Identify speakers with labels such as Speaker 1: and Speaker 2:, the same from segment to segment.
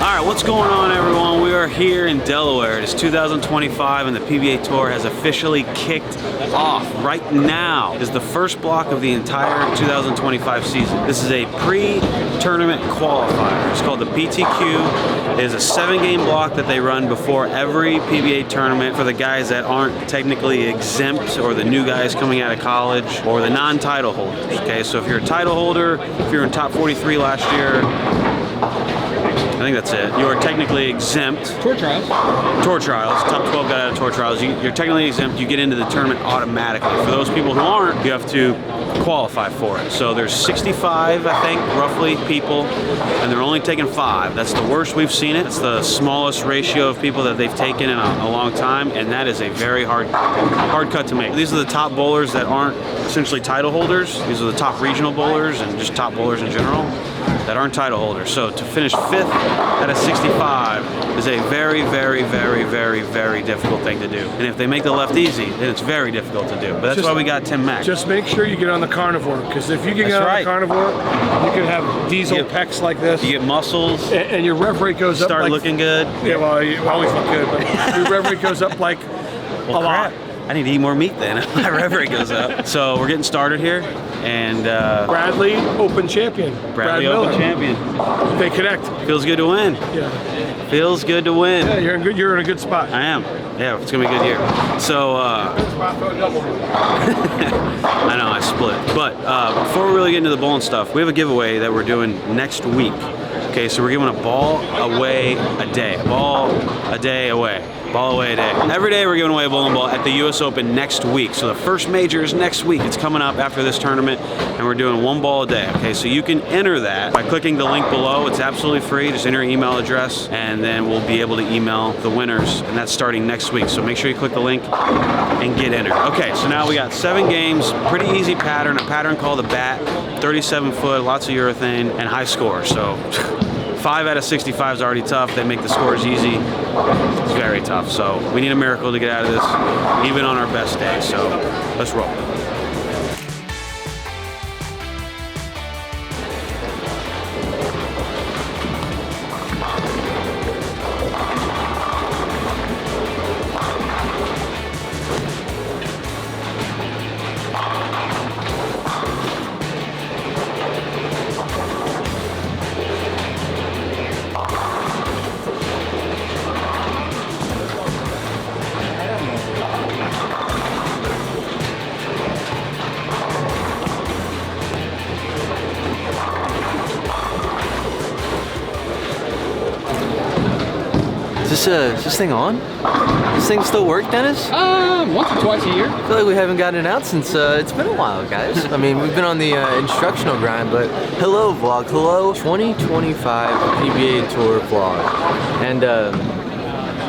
Speaker 1: Alright, what's going on, everyone? We are here in Delaware. It is 2025 and the PBA Tour has officially kicked off. Right now is the first block of the entire 2025 season. This is a pre-tournament qualifier. It's called the PTQ. It is a 7-game block that they run before every PBA tournament for the guys that aren't technically exempt, or the new guys coming out of college, or the non-title holders. Okay, so if you're a title holder, if you're in top 43 last year, I think that's it. You are technically exempt.
Speaker 2: Tour trials.
Speaker 1: Tour trials. Top 12 got out of tour trials. You're technically exempt. You get into the tournament automatically. For those people who aren't, you have to qualify for it. So there's 65, I think, roughly, people, and they're only taking 5. That's the worst we've seen it. It's the smallest ratio of people that they've taken in a long time, and that is a very hard cut to make. These are the top bowlers that aren't essentially title holders. These are the top regional bowlers and just top bowlers in general that aren't title holders. So to finish 5th out of 65 is a very, very, very, very, very difficult thing to do. And if they make the left easy, then it's very difficult to do. But that's why we got Tim Mack.
Speaker 2: Just make sure you get on the carnivore, because if you get on the carnivore, you can have diesel pecs like this.
Speaker 1: You get muscles.
Speaker 2: And your rev rate goes up.
Speaker 1: Start looking good.
Speaker 2: Yeah, well, you always look good, but your rev rate goes up like a lot.
Speaker 1: I need to eat more meat then. My rev rate goes up. So we're getting started here, and
Speaker 2: Bradley Open champion.
Speaker 1: Bradley Open champion.
Speaker 2: They connect.
Speaker 1: Feels good to win.
Speaker 2: Yeah.
Speaker 1: Feels good to win.
Speaker 2: Yeah, you're in a good spot.
Speaker 1: I am. Yeah, it's gonna be a good year. So I know I split. But before we really get into the bowling stuff, we have a giveaway that we're doing next week. Okay, so we're giving a ball away a day. A ball a day away. Ball away a day. Every day we're giving away a bowling ball at the US Open next week. So the first major is next week. It's coming up after this tournament, and we're doing 1 ball a day. Okay, so you can enter that by clicking the link below. It's absolutely free. Just enter your email address, and then we'll be able to email the winners, and that's starting next week. So make sure you click the link and get entered. Okay, so now we got 7 games, pretty easy pattern, a pattern called the bat, 37 foot, lots of urethane, and high score. So 5 out of 65 is already tough. They make the scores easy. It's very tough. So we need a miracle to get out of this, even on our best day. So let's roll.
Speaker 3: Is this thing on? This thing still work, Dennis?
Speaker 4: Once or twice a year.
Speaker 3: I feel like we haven't gotten it out since it's been a while, guys. I mean, we've been on the instructional grind, but hello, vlog. Hello, 2025 PBA Tour vlog. And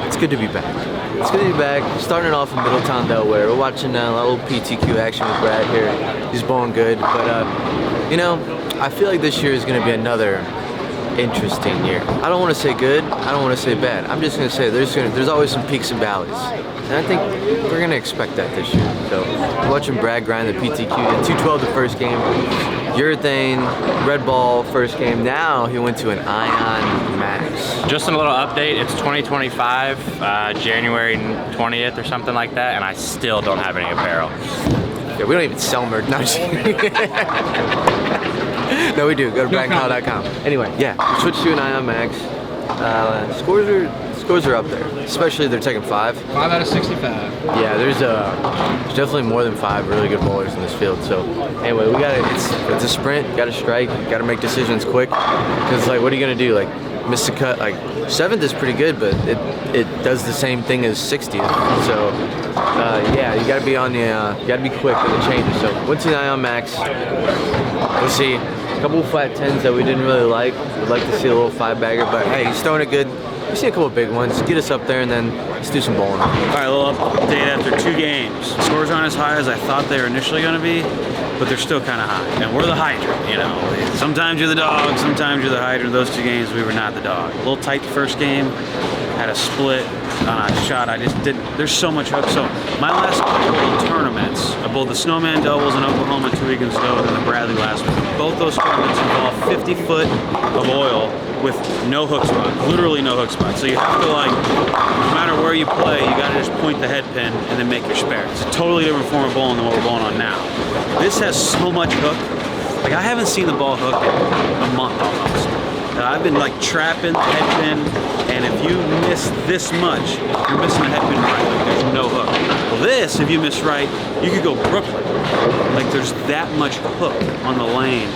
Speaker 3: it's good to be back. It's good to be back. Starting off in Middletown, Delaware. We're watching a little PTQ action with Brad here. He's bowling good, but you know, I feel like this year is going to be another interesting year. I don't want to say good, I don't want to say bad. I'm just going to say there's always some peaks and valleys. And I think we're going to expect that this year. So, watching Brad grind the PTQ, the 212 the first game, urethane, red ball first game. Now he went to an ion max.
Speaker 4: Just a little update, it's 2025, January 20th or something like that, and I still don't have any apparel.
Speaker 3: Yeah, we don't even sell merch. No, I'm just kidding. No, we do. Go to brandcow.com. Anyway, yeah, we switched to an Ion Max. Scores are up there, especially if they're taking 5.
Speaker 4: 5 out of 65.
Speaker 3: Yeah, there's definitely more than 5 really good bowlers in this field. So anyway, we got it's a sprint. Got to strike. Got to make decisions quick. Because like, what are you gonna do? Like, miss a cut. Like 7th is pretty good, but it does the same thing as 60th. So yeah, you got to be on the you got to be quick with the changes. So went to the Ion Max. We'll see. A couple of flat 10s that we didn't really like. We'd like to see a little 5-bagger, but hey, he's throwing it good. We see a couple of big ones. Get us up there, and then let's do some bowling.
Speaker 1: All right, a little update after 2 games. Scores aren't as high as I thought they were initially going to be, but they're still kind of high. And we're the hydrant, you know. Sometimes you're the dog, sometimes you're the hydrant. Those 2 games, we were not the dog. A little tight the first game. had a split on a shot. I just didn't. There's so much hook. So my last couple tournaments, both the Snowman doubles in Oklahoma 2 weekends ago and the Bradley last week, both those tournaments involve 50 foot of oil with no hook spot, literally no hook spot. So you have to, like, no matter where you play, you gotta just point the head pin and then make your spare. It's a totally different form of bowling than what we're bowling on now. This has so much hook. Like, I haven't seen the ball hooked in a month almost. I've been like trapping the head pin, and if you miss this much, you're missing the head pin right. Like, there's no hook. Well, this, if you miss right, you could go Brooklyn. Like, there's that much hook on the lane.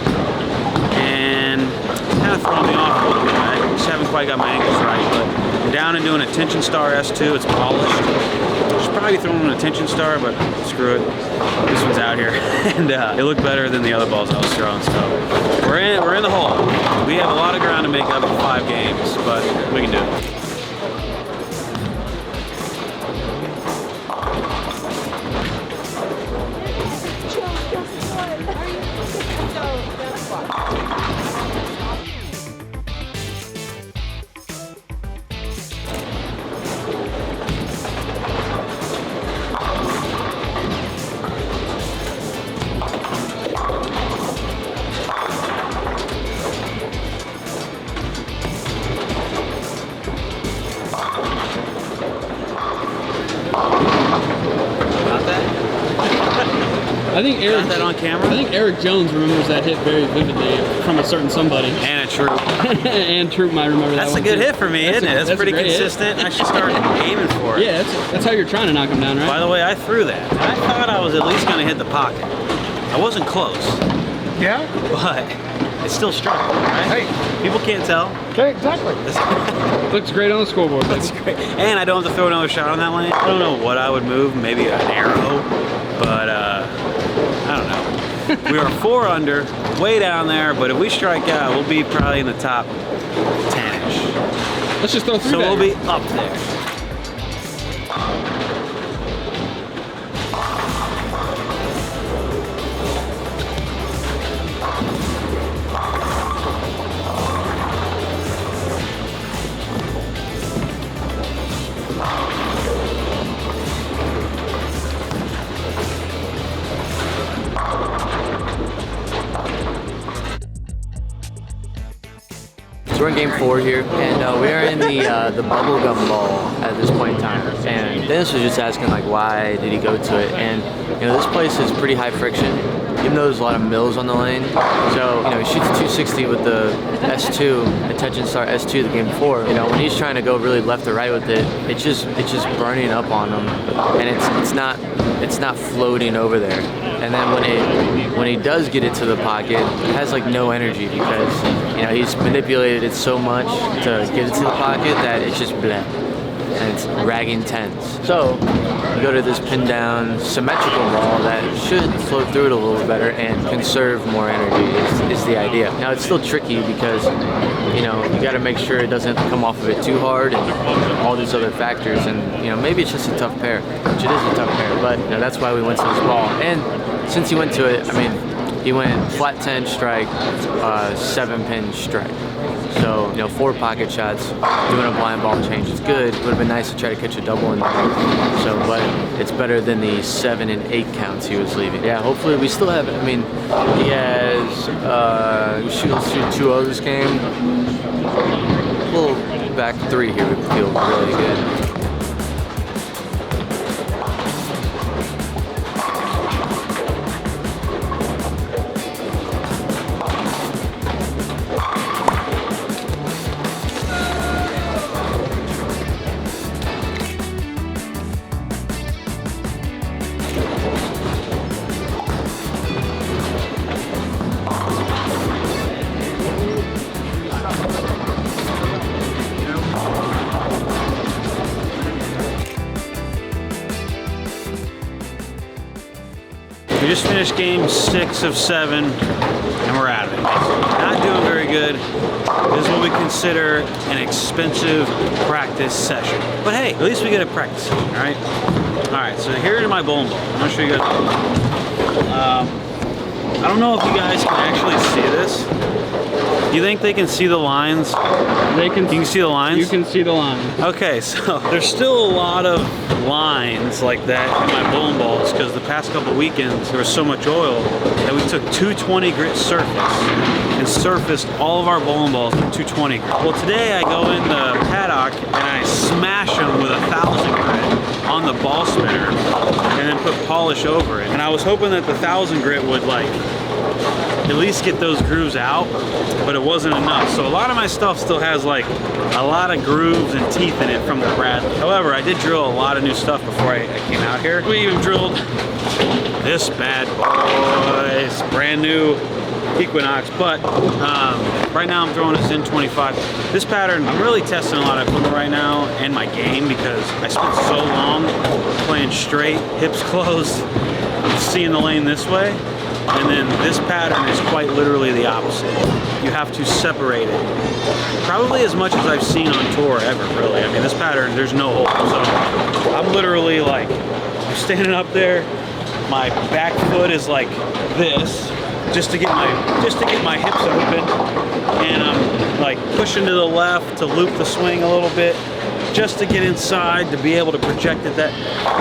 Speaker 1: And it's kind of throwing me off a little bit. I just haven't quite got my angles right, but I'm down and doing a tension star S2. It's polished. I should probably be throwing an attention star, but screw it. This one's out here, and it looked better than the other balls I was throwing. So we're in the hole. We have a lot of ground to make up in 5 games, but we can do it.
Speaker 5: I think Eric,
Speaker 1: got that on camera?
Speaker 5: I think Eric Jones remembers that hit very vividly from a certain somebody.
Speaker 1: And a Troop.
Speaker 5: And Troop might remember that.
Speaker 1: That's
Speaker 5: one
Speaker 1: a good
Speaker 5: too.
Speaker 1: hit for me, isn't it? That's pretty consistent. I should start aiming for it.
Speaker 5: Yeah, that's how you're trying to knock him down, right?
Speaker 1: By the way, I threw that. And I thought I was at least going to hit the pocket. I wasn't close.
Speaker 2: Yeah?
Speaker 1: But it still struck, right?
Speaker 2: Hey.
Speaker 1: People can't tell.
Speaker 2: Okay, exactly.
Speaker 5: Looks great on the scoreboard.
Speaker 1: That's great. And I don't have to throw another shot on that lane. I don't know what I would move, maybe an arrow, but I don't know. We are 4 under, way down there, but if we strike out, we'll be probably in the top 10-ish.
Speaker 5: Let's just throw through
Speaker 1: So
Speaker 5: that.
Speaker 1: we'll be up there.
Speaker 3: So we're in game 4 here, and we are in the bubblegum ball at this point in time. And Dennis was just asking, like, why did he go to it? And, you know, this place is pretty high friction, even though there's a lot of mills on the lane. So, you know, he shoots 260 with the S2, attention star S2 the game before. You know, when he's trying to go really left or right with it, it's just burning up on him, and it's not floating over there. And then when he does get it to the pocket, it has like no energy because, you know, he's manipulated it so much to get it to the pocket that it's just bleh. And it's ragging tens. So we go to this pin down symmetrical ball that should float through it a little better and conserve more energy is the idea. Now it's still tricky because, you know, you got to make sure it doesn't come off of it too hard and all these other factors, and, you know, maybe it's just a tough pair, which it is a tough pair, but, you know, that's why we went to this ball. And since he went to it, I mean, he went flat 10 strike, 7 pin strike. So, you know, 4 pocket shots, doing a blind ball change is good. It would have been nice to try to catch a double in there. So, but it's better than the 7 and 8 counts he was leaving. Yeah, hopefully we still have it. I mean, he has, let's shoot 2-0 this game. A little back 3 here would feel really good.
Speaker 1: We just finished game 6 of 7, and we're out of it. Not doing very good. This is what we consider an expensive practice session. But hey, at least we get a practice session, all right? All right, so here's my bowling ball. I'm gonna show you guys. I don't know if you guys can actually see this, You think they can see the lines?
Speaker 5: They can.
Speaker 1: You can see the lines?
Speaker 5: You can see the lines.
Speaker 1: Okay, so there's still a lot of lines like that in my bowling balls because the past couple weekends there was so much oil that we took 220 grit surface and surfaced all of our bowling balls with 220 grit. Well, today I go in the paddock and I smash them with 1,000 grit on the ball spinner and then put polish over it. And I was hoping that the 1,000 grit would like at least get those grooves out, but it wasn't enough. So a lot of my stuff still has like a lot of grooves and teeth in it from the Bradley. However, I did drill a lot of new stuff before I came out here. We even drilled this bad boy. It's brand new Equinox, but right now I'm throwing a Zen 25. This pattern, I'm really testing a lot of equipment right now and my game because I spent so long playing straight, hips closed, seeing the lane this way. And then this pattern is quite literally the opposite. You have to separate it. Probably as much as I've seen on tour ever, really. I mean, this pattern, there's no hole. So I'm literally like, I'm standing up there, my back foot is like this, just to get my hips open. And I'm like pushing to the left to loop the swing a little bit, just to get inside, to be able to project it. That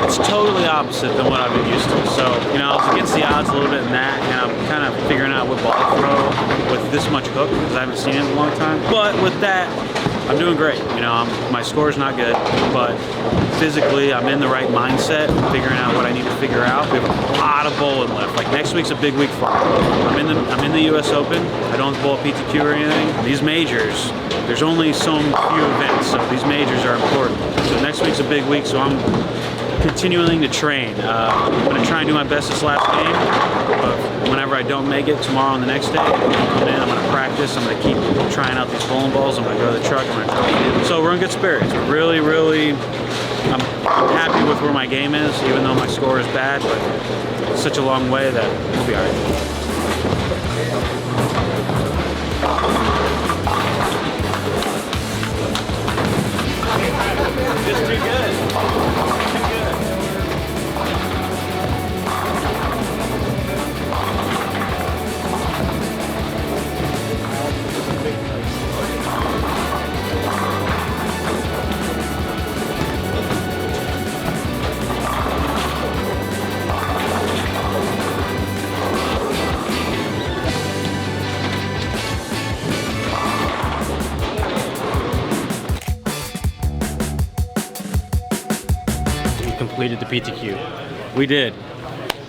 Speaker 1: it's totally opposite than what I've been used to. So, you know, I was against the odds a little bit in that, and I'm kind of figuring out what ball to throw with this much hook because I haven't seen it in a long time. But with that, I'm doing great. You know, my score's not good, but physically I'm in the right mindset, figuring out what I need to figure out. We have a lot of bowling left. Like next week's a big week for me. I'm in the US Open. I don't bowl a PTQ or anything. These majors, there's only so few events, so these majors are important. So next week's a big week, so I'm continuing to train. I'm going to try and do my best this last game, but whenever I don't make it, tomorrow and the next day, I'm going to come in, I'm going to practice, I'm going to keep trying out these bowling balls, I'm going to go to the truck, I'm going to try it. So we're in good spirits. Really, really, I'm happy with where my game is, even though my score is bad, but it's such a long way that we'll be all right. Just too good.
Speaker 4: Completed the PTQ.
Speaker 1: We did.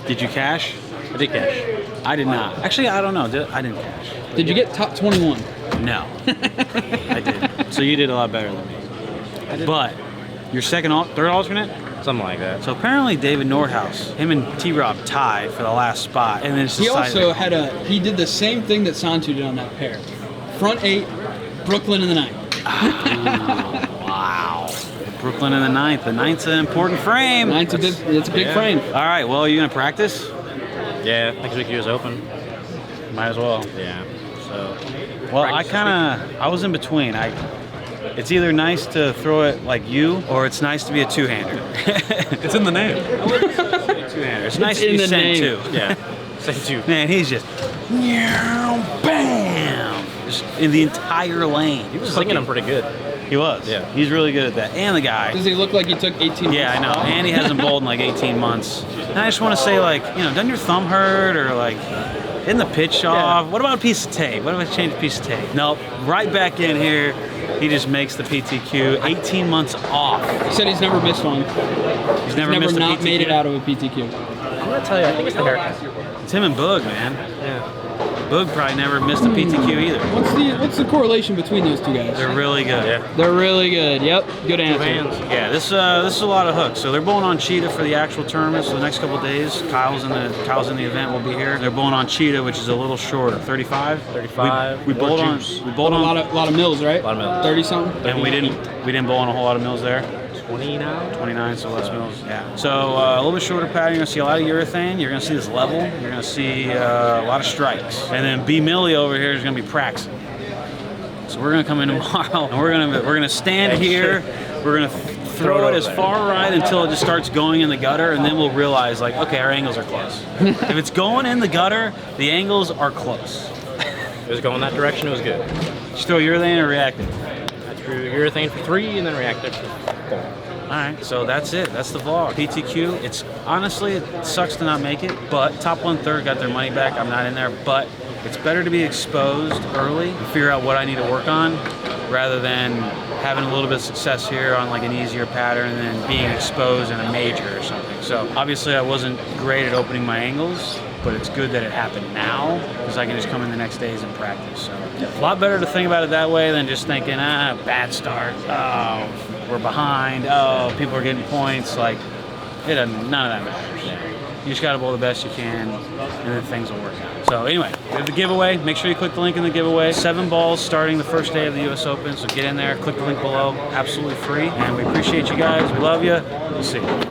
Speaker 1: Did you cash?
Speaker 4: I did cash.
Speaker 1: I did not. Actually, I don't know. I didn't cash.
Speaker 5: Did you get top 21?
Speaker 1: No. I did. So you did a lot better than me.
Speaker 4: I did.
Speaker 1: But your third alternate?
Speaker 4: Something like that.
Speaker 1: So apparently David Nordhaus, him and T-Rob tied for the last spot. And then it's
Speaker 5: He
Speaker 1: decided.
Speaker 5: also he did the same thing that Santu did on that pair. Front 8, Brooklyn in the 9th.
Speaker 1: Wow. Brooklyn in the 9th. The 9th's an important frame.
Speaker 5: 9th's it's a big frame.
Speaker 1: All right, well, are you going to practice?
Speaker 4: Yeah, next week US Open.
Speaker 1: Might as well.
Speaker 4: Yeah. So.
Speaker 1: Well, I was in between. It's either nice to throw it like you, or it's nice to be a two-hander.
Speaker 4: It's in the name.
Speaker 1: Two-hander. It's nice to be sent too.
Speaker 4: Yeah. Sent two.
Speaker 1: Man, he's just bam, just in the entire lane.
Speaker 4: He was singing them pretty good.
Speaker 1: He was.
Speaker 4: Yeah.
Speaker 1: He's really good at that. And the guy.
Speaker 5: Does he look like he took 18 months?
Speaker 1: Yeah, I know. And he hasn't bowled in like 18 months. And I just want to say, like, you know, doesn't your thumb hurt or like, isn't the pitch off? What about a piece of tape? What if I change a piece of tape? Nope. Right back in here. He just makes the PTQ. 18 months off.
Speaker 5: He said he's never missed one.
Speaker 1: He's never missed a
Speaker 5: not
Speaker 1: PTQ.
Speaker 5: made it out of a PTQ.
Speaker 4: I'm gonna tell you, I think it's the haircut.
Speaker 1: It's him and Boog, man.
Speaker 4: Yeah.
Speaker 1: Boog probably never missed a PTQ either.
Speaker 5: What's the correlation between those two guys?
Speaker 1: They're really good.
Speaker 4: Yeah.
Speaker 5: They're really good. Yep, good answer.
Speaker 1: Yeah, this is a lot of hooks. So they're bowling on Cheetah for the actual tournament. So the next couple of days, Kyle's in the event. Will be here. They're bowling on Cheetah, which is a little shorter, 35.
Speaker 4: 35.
Speaker 1: We bowled on. We bowled
Speaker 5: A
Speaker 1: on
Speaker 5: lot of mills, right?
Speaker 4: A lot of mills.
Speaker 5: 30 something.
Speaker 1: and we didn't bowl on a whole lot of mills there. 29, so less mills. Yeah. So a little bit shorter pattern. You're gonna see a lot of urethane. You're gonna see this level. You're gonna see a lot of strikes. And then B Millie over here is gonna be praxing. So we're gonna come in tomorrow and we're gonna stand here. We're gonna throw it as far right until it just starts going in the gutter, and then we'll realize, like, okay, our angles are close. If it's going in the gutter, the angles are close.
Speaker 4: was going that direction. It was good.
Speaker 1: Just throw urethane or reactive?
Speaker 4: I threw urethane for 3 and then reactive for 4.
Speaker 1: All right, so that's it. That's the vlog. PTQ. It's honestly, it sucks to not make it, but top 1/3 got their money back. I'm not in there, but it's better to be exposed early and figure out what I need to work on, rather than having a little bit of success here on like an easier pattern and then being exposed in a major or something. So obviously I wasn't great at opening my angles, but it's good that it happened now because I can just come in the next days and practice. So a lot better to think about it that way than just thinking, bad start, oh, we're behind, oh, people are getting points. Like, it doesn't, none of that matters. You just gotta bowl the best you can, and then things will work out. So anyway, we have the giveaway. Make sure you click the link in the giveaway. 7 balls starting the first day of the US Open, so get in there, click the link below, absolutely free. And we appreciate you guys, we love you, we'll see you.